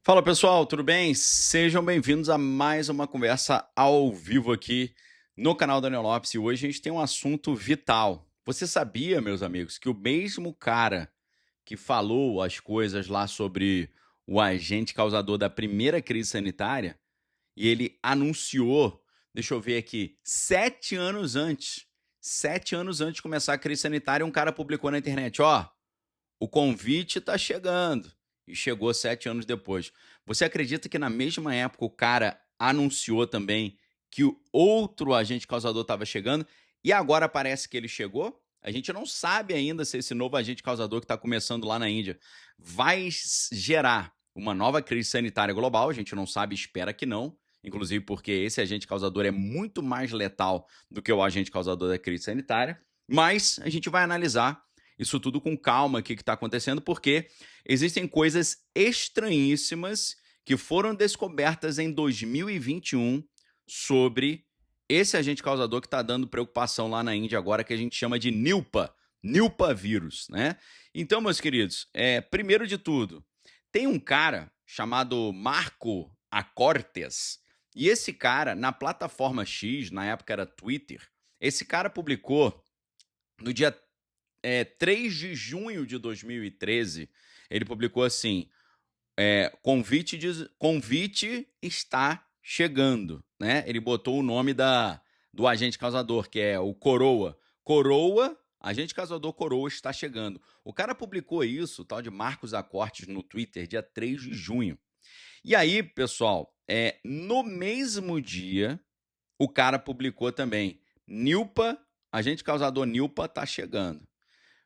Fala pessoal, tudo bem? Sejam bem-vindos a mais uma conversa ao vivo aqui no canal Daniel Lopes e hoje a gente tem um assunto vital. Você sabia, meus amigos, que o mesmo cara que falou as coisas lá sobre o agente causador da primeira crise sanitária e ele anunciou, deixa eu ver aqui, 7 anos antes, 7 anos antes de começar a crise sanitária, um cara publicou na internet, ó, o convite está chegando. E chegou 7 anos depois. Você acredita que na mesma época o cara anunciou também que o outro agente causador estava chegando e agora parece que ele chegou? A gente não sabe ainda se esse novo agente causador que está começando lá na Índia vai gerar uma nova crise sanitária global. A gente não sabe, espera que não. Inclusive porque esse agente causador é muito mais letal do que o agente causador da crise sanitária. Mas a gente vai analisar isso tudo com calma, o que está acontecendo, porque existem coisas estranhíssimas que foram descobertas em 2021 sobre esse agente causador que está dando preocupação lá na Índia agora, que a gente chama de Nipah vírus, né? Então, meus queridos, primeiro de tudo, tem um cara chamado Marco Acortes, e esse cara, na plataforma X, na época era Twitter, esse cara publicou no dia 3 de junho de 2013, ele publicou assim: convite está chegando, né? Ele botou o nome do agente causador, que é o Coroa. Coroa, agente causador Coroa está chegando. O cara publicou isso, o tal de Marcos Acortes, no Twitter, dia 3 de junho. E aí, pessoal, no mesmo dia, o cara publicou também: Nilpa, agente causador Nilpa está chegando.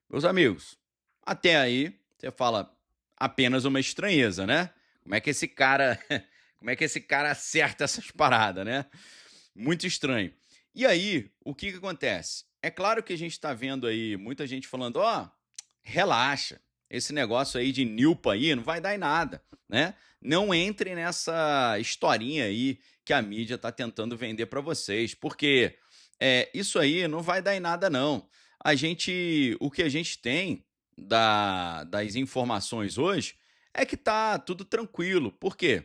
Meus amigos, até aí você fala apenas uma estranheza, né? Como é que esse cara, como é que esse cara acerta essas paradas, né? Muito estranho. E aí, o que que acontece? É claro que a gente está vendo aí muita gente falando, ó, relaxa, esse negócio aí de Nilpa aí não vai dar em nada, né? Não entre nessa historinha aí que a mídia está tentando vender para vocês, porque isso aí não vai dar em nada não. O que a gente tem das informações hoje é que tá tudo tranquilo. Por quê?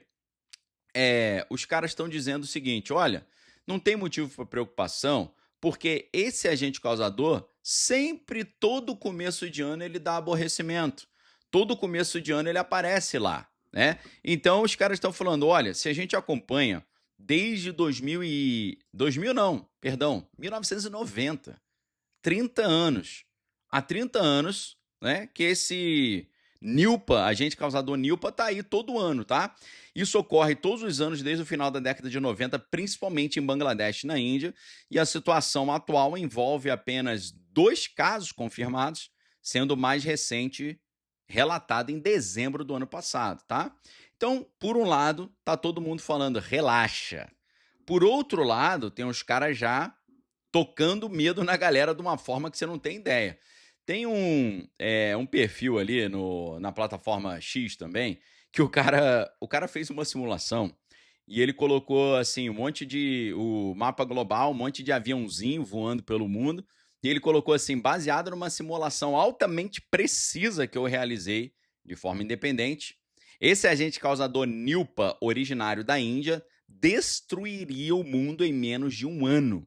Os caras estão dizendo o seguinte: olha, não tem motivo para preocupação, porque esse agente causador, sempre, todo começo de ano, ele dá aborrecimento. Todo começo de ano ele aparece lá, né? Então os caras estão falando: olha, se a gente acompanha desde 2000 não, perdão, 1990, 30 anos. Há 30 anos, né, que esse Nilpa, agente causador Nilpa, tá aí todo ano, tá? Isso ocorre todos os anos desde o final da década de 90, principalmente em Bangladesh, na Índia, e a situação atual envolve apenas 2 casos confirmados, sendo o mais recente relatado em dezembro do ano passado, tá? Então, por um lado, tá todo mundo falando relaxa. Por outro lado, tem os caras já tocando medo na galera de uma forma que você não tem ideia. Tem um perfil ali na plataforma X também, que o cara fez uma simulação e ele colocou assim o mapa global, um monte de aviãozinho voando pelo mundo, e ele colocou assim, baseado numa simulação altamente precisa que eu realizei de forma independente, esse agente causador Nilpa, originário da Índia, destruiria o mundo em menos de um ano.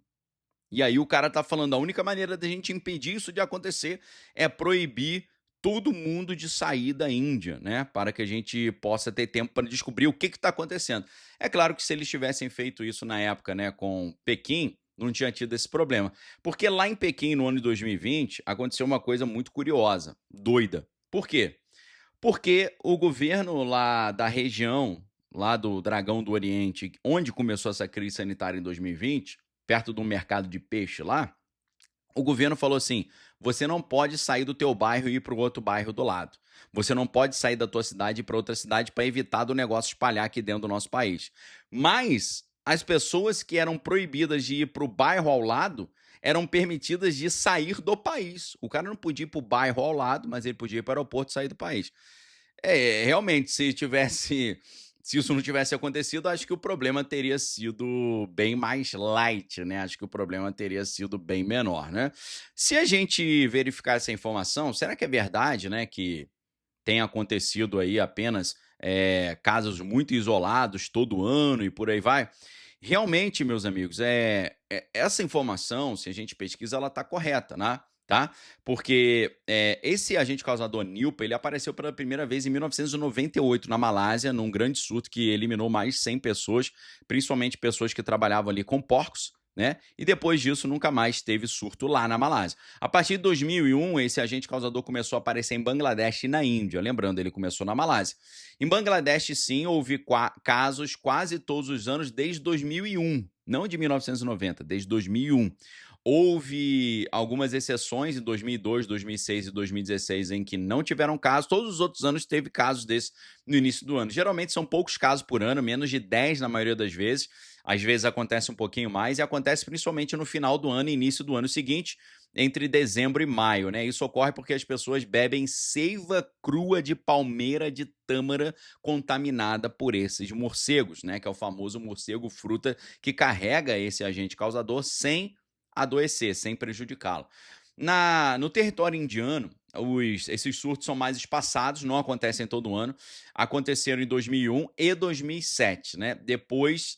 E aí o cara tá falando, a única maneira da gente impedir isso de acontecer é proibir todo mundo de sair da Índia, né, para que a gente possa ter tempo para descobrir o que está acontecendo. É claro que se eles tivessem feito isso na época, né, com Pequim, não tinha tido esse problema. Porque lá em Pequim, no ano de 2020, aconteceu uma coisa muito curiosa, doida. Por quê? Porque o governo lá da região, lá do Dragão do Oriente, onde começou essa crise sanitária em 2020, perto de um mercado de peixe lá, o governo falou assim: você não pode sair do teu bairro e ir para o outro bairro do lado. Você não pode sair da tua cidade e ir para outra cidade para evitar do negócio espalhar aqui dentro do nosso país. Mas as pessoas que eram proibidas de ir para o bairro ao lado eram permitidas de sair do país. O cara não podia ir para o bairro ao lado, mas ele podia ir para o aeroporto e sair do país. Realmente, se isso não tivesse acontecido, acho que o problema teria sido bem mais light, né, acho que o problema teria sido bem menor, né. Se a gente verificar essa informação, será que é verdade, né, que tem acontecido aí apenas casos muito isolados todo ano e por aí vai. Realmente, meus amigos, essa informação, se a gente pesquisa, ela está correta, né? Tá? Porque esse agente causador Nilpa, ele apareceu pela primeira vez em 1998 na Malásia, num grande surto que eliminou mais de 100 pessoas, principalmente pessoas que trabalhavam ali com porcos, né? E depois disso nunca mais teve surto lá na Malásia. A partir de 2001, esse agente causador começou a aparecer em Bangladesh e na Índia. Lembrando, ele começou na Malásia. Em Bangladesh, sim, houve casos quase todos os anos desde 2001, não de 1990, desde 2001. Houve algumas exceções em 2002, 2006 e 2016 em que não tiveram casos. Todos os outros anos teve casos desses no início do ano. Geralmente são poucos casos por ano, menos de 10 na maioria das vezes. Às vezes acontece um pouquinho mais e acontece principalmente no final do ano e início do ano seguinte, entre dezembro e maio, né? Isso ocorre porque as pessoas bebem seiva crua de palmeira de tâmara contaminada por esses morcegos, né? Que é o famoso morcego fruta que carrega esse agente causador sem adoecer, sem prejudicá-lo. No território indiano, esses surtos são mais espaçados, não acontecem todo ano. Aconteceram em 2001 e 2007, né? Depois,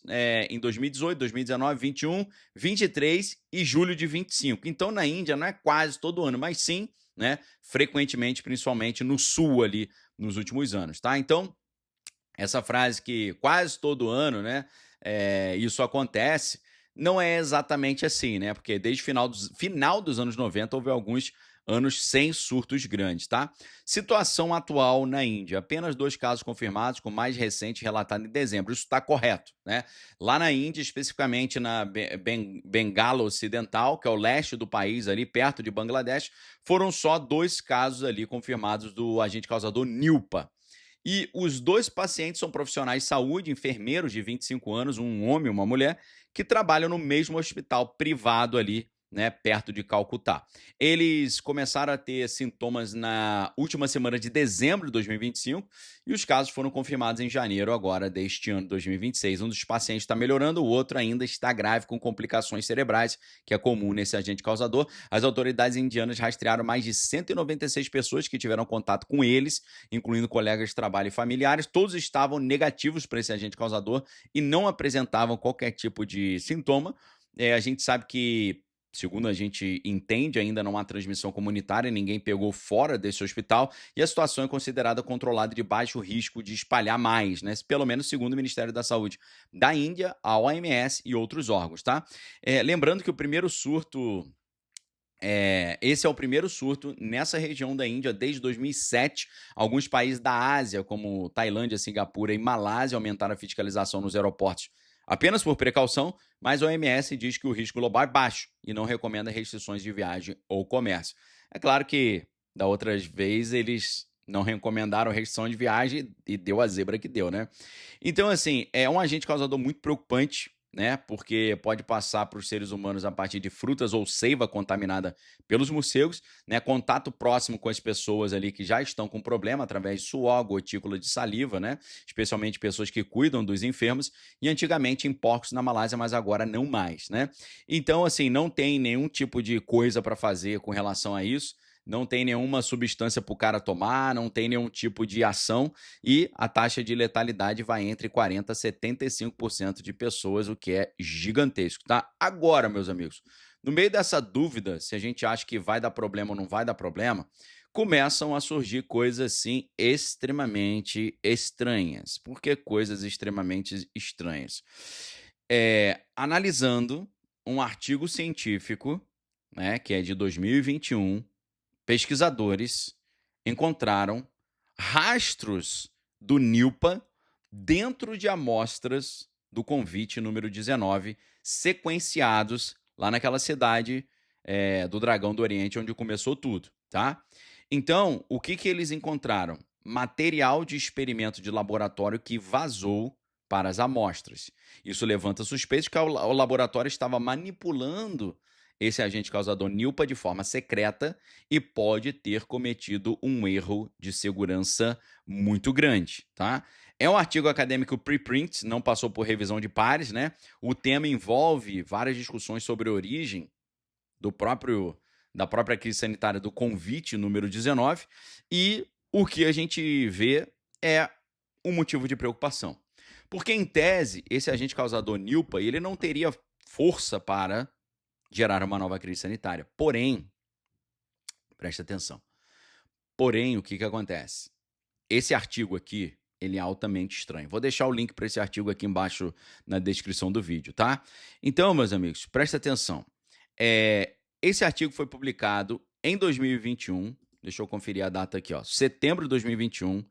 em 2018, 2019, 21, 23 e julho de 25. Então, na Índia, não é quase todo ano, mas sim, né? Frequentemente, principalmente no sul ali, nos últimos anos, tá? Então, essa frase que quase todo ano, né? Isso acontece, não é exatamente assim, né? Porque desde o final dos anos 90 houve alguns anos sem surtos grandes, tá? Situação atual na Índia: apenas 2 casos confirmados, com o mais recente relatado em dezembro. Isso está correto, né? Lá na Índia, especificamente na Bengala Ocidental, que é o leste do país, ali perto de Bangladesh, foram só 2 casos ali confirmados do agente causador Nilpa. E os 2 pacientes são profissionais de saúde, enfermeiros de 25 anos, um homem e uma mulher, que trabalham no mesmo hospital privado ali, né, perto de Calcutá. Eles começaram a ter sintomas na última semana de dezembro de 2025 e os casos foram confirmados em janeiro agora deste ano, 2026. Um dos pacientes está melhorando, o outro ainda está grave com complicações cerebrais, que é comum nesse agente causador. As autoridades indianas rastrearam mais de 196 pessoas que tiveram contato com eles, incluindo colegas de trabalho e familiares. Todos estavam negativos para esse agente causador e não apresentavam qualquer tipo de sintoma. A gente sabe que, segundo a gente entende, ainda não há transmissão comunitária, ninguém pegou fora desse hospital e a situação é considerada controlada de baixo risco de espalhar mais, né? Pelo menos segundo o Ministério da Saúde da Índia, a OMS e outros órgãos, tá? Lembrando que o primeiro surto esse é o primeiro surto nessa região da Índia desde 2007. Alguns países da Ásia, como Tailândia, Singapura e Malásia, aumentaram a fiscalização nos aeroportos apenas por precaução, mas a OMS diz que o risco global é baixo e não recomenda restrições de viagem ou comércio. É claro que, da outras vez, eles não recomendaram restrição de viagem e deu a zebra que deu, né? Então, assim, é um agente causador muito preocupante, né? Porque pode passar para os seres humanos a partir de frutas ou seiva contaminada pelos morcegos, né? Contato próximo com as pessoas ali que já estão com problema através de suor, gotícula de saliva, né? Especialmente pessoas que cuidam dos enfermos e antigamente em porcos na Malásia, mas agora não mais, né? Então, assim, não tem nenhum tipo de coisa para fazer com relação a isso. Não tem nenhuma substância para o cara tomar, não tem nenhum tipo de ação e a taxa de letalidade vai entre 40% a 75% de pessoas, o que é gigantesco, tá? Agora, meus amigos, no meio dessa dúvida, se a gente acha que vai dar problema ou não vai dar problema, começam a surgir coisas, assim, extremamente estranhas. Por que coisas extremamente estranhas? Analisando um artigo científico, né, que é de 2021, pesquisadores encontraram rastros do Nilpa dentro de amostras do convite número 19, sequenciados lá naquela cidade do Dragão do Oriente, onde começou tudo, tá? Então, o que eles encontraram? Material de experimento de laboratório que vazou para as amostras. Isso levanta suspeitas que o laboratório estava manipulando esse agente causador Nilpa de forma secreta e pode ter cometido um erro de segurança muito grande, tá? É um artigo acadêmico preprint, não passou por revisão de pares, né? O tema envolve várias discussões sobre a origem da própria crise sanitária do convite número 19 e o que a gente vê é um motivo de preocupação. Porque, em tese, esse agente causador NILPA, ele não teria força para gerar uma nova crise sanitária. Porém, preste atenção. Porém, o que acontece? Esse artigo aqui, ele é altamente estranho. Vou deixar o link para esse artigo aqui embaixo na descrição do vídeo, tá? Então, meus amigos, preste atenção. Esse artigo foi publicado em 2021, deixa eu conferir a data aqui, ó, setembro de 2021,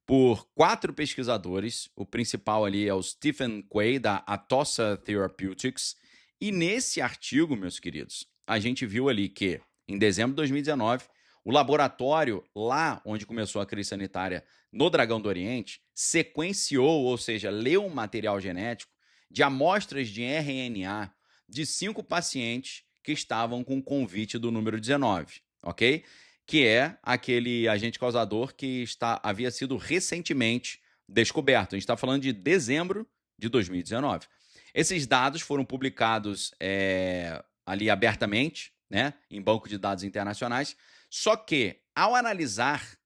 por 4 pesquisadores. O principal ali é o Stephen Quay, da Atossa Therapeutics. E nesse artigo, meus queridos, a gente viu ali que, em dezembro de 2019, o laboratório, lá onde começou a crise sanitária no Dragão do Oriente, sequenciou, ou seja, leu um material genético de amostras de RNA de 5 pacientes que estavam com convite do número 19, ok? Que é aquele agente causador que havia sido recentemente descoberto. A gente está falando de dezembro de 2019. Esses dados foram publicados ali abertamente, né, em banco de dados internacionais, só que, ao analisar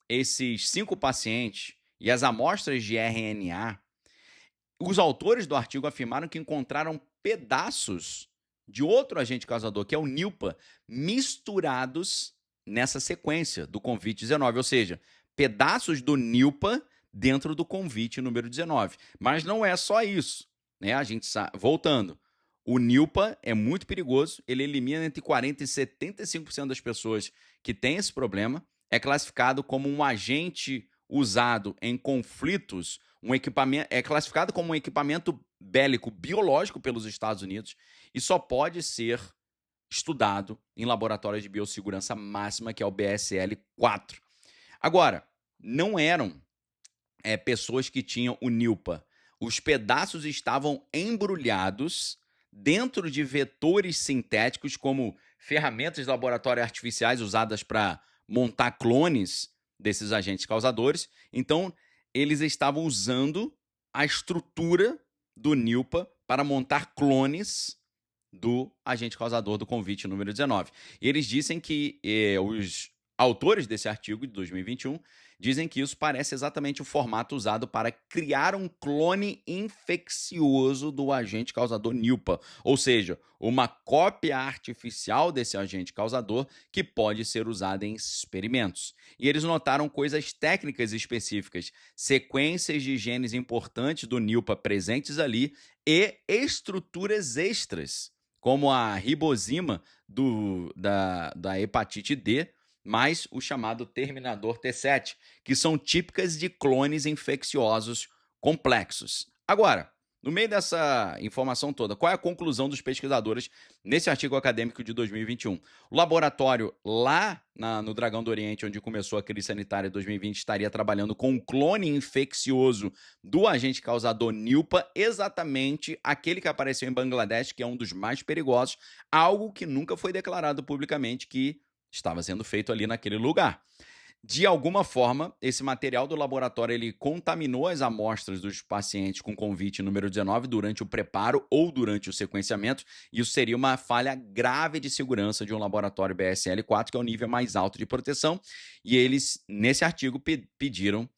esses 5 pacientes e as amostras de RNA, os autores do artigo afirmaram que encontraram pedaços de outro agente causador, que é o NILPA, misturados nessa sequência do convite 19, ou seja, pedaços do NILPA dentro do convite número 19. Mas não é só isso, né? A gente voltando, o NILPA é muito perigoso, ele elimina entre 40% e 75% das pessoas que têm esse problema, é classificado como um agente usado em conflitos, é classificado como um equipamento bélico biológico pelos Estados Unidos e só pode ser estudado em laboratórios de biossegurança máxima, que é o BSL-4. Agora, não eram pessoas que tinham o NILPA. Os pedaços estavam embrulhados dentro de vetores sintéticos, como ferramentas de laboratório artificiais usadas para montar clones desses agentes causadores. Então, eles estavam usando a estrutura do NILPA para montar clones do agente causador do convite número 19. E eles dizem que os autores desse artigo de 2021 dizem que isso parece exatamente o formato usado para criar um clone infeccioso do agente causador NILPA, ou seja, uma cópia artificial desse agente causador que pode ser usada em experimentos. E eles notaram coisas técnicas específicas, sequências de genes importantes do NILPA presentes ali e estruturas extras, como a ribosima da hepatite D, mais o chamado terminador T7, que são típicas de clones infecciosos complexos. Agora, no meio dessa informação toda, qual é a conclusão dos pesquisadores nesse artigo acadêmico de 2021? O laboratório lá no Dragão do Oriente, onde começou a crise sanitária em 2020, estaria trabalhando com um clone infeccioso do agente causador NILPA, exatamente aquele que apareceu em Bangladesh, que é um dos mais perigosos, algo que nunca foi declarado publicamente que estava sendo feito ali naquele lugar. De alguma forma, esse material do laboratório ele contaminou as amostras dos pacientes com convite número 19 durante o preparo ou durante o sequenciamento, e isso seria uma falha grave de segurança de um laboratório BSL-4, que é o nível mais alto de proteção, e eles, nesse artigo, pediram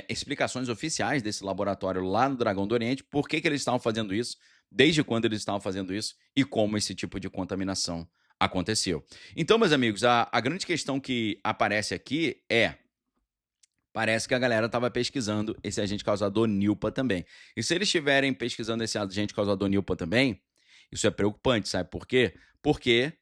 explicações oficiais desse laboratório lá no Dragão do Oriente, por que eles estavam fazendo isso, desde quando eles estavam fazendo isso e como esse tipo de contaminação aconteceu. Então, meus amigos, a grande questão que aparece aqui parece que a galera estava pesquisando esse agente causador NILPA também. E se eles estiverem pesquisando esse agente causador NILPA também, isso é preocupante, sabe por quê? Porque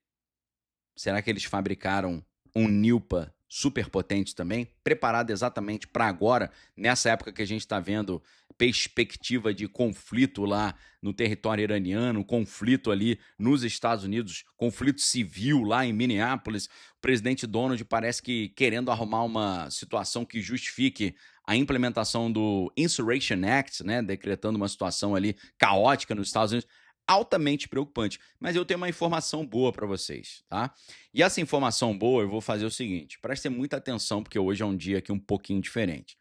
será que eles fabricaram um NILPA super potente também, preparado exatamente para agora, nessa época que a gente está vendo perspectiva de conflito lá no território iraniano, conflito ali nos Estados Unidos, conflito civil lá em Minneapolis. O presidente Donald parece que querendo arrumar uma situação que justifique a implementação do Insurrection Act, né, decretando uma situação ali caótica nos Estados Unidos. Altamente preocupante, mas eu tenho uma informação boa para vocês, tá? E essa informação boa eu vou fazer o seguinte, prestem muita atenção porque hoje é um dia aqui um pouquinho diferente.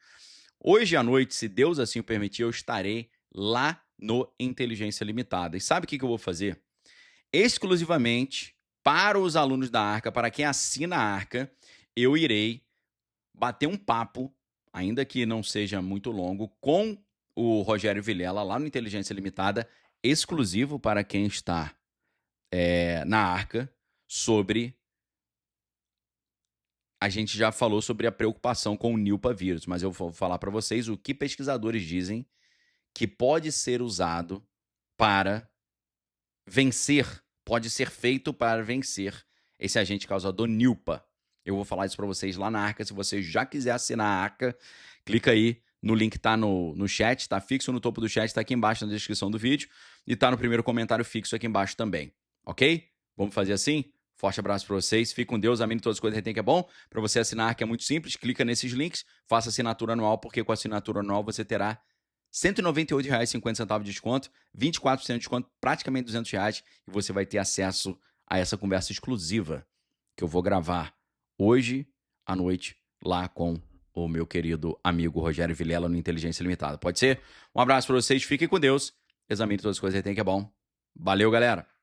Hoje à noite, se Deus assim o permitir, eu estarei lá no Inteligência Limitada. E sabe o que eu vou fazer? Exclusivamente para os alunos da Arca, para quem assina a Arca, eu irei bater um papo, ainda que não seja muito longo, com o Rogério Vilela lá no Inteligência Limitada, exclusivo para quem está na Arca, sobre... A gente já falou sobre a preocupação com o Nipah vírus, mas eu vou falar para vocês o que pesquisadores dizem que pode ser usado para vencer, pode ser feito para vencer esse agente causador Nipah. Eu vou falar isso para vocês lá na Arca. Se você já quiser assinar a Arca, clica aí no link que tá no chat, tá fixo no topo do chat, tá aqui embaixo na descrição do vídeo e tá no primeiro comentário fixo aqui embaixo também, ok? Vamos fazer assim? Forte abraço para vocês, fique com Deus, amém, todas as coisas que tem que é bom. Para você assinar a Arca é muito simples, clica nesses links, faça assinatura anual, porque com a assinatura anual você terá R$ 198,50 de desconto, 24% de desconto, praticamente R$ 200, e você vai ter acesso a essa conversa exclusiva que eu vou gravar hoje à noite lá com o meu querido amigo Rogério Vilela no Inteligência Limitada. Pode ser? Um abraço para vocês, fiquem com Deus, examine todas as coisas que tem que é bom. Valeu, galera!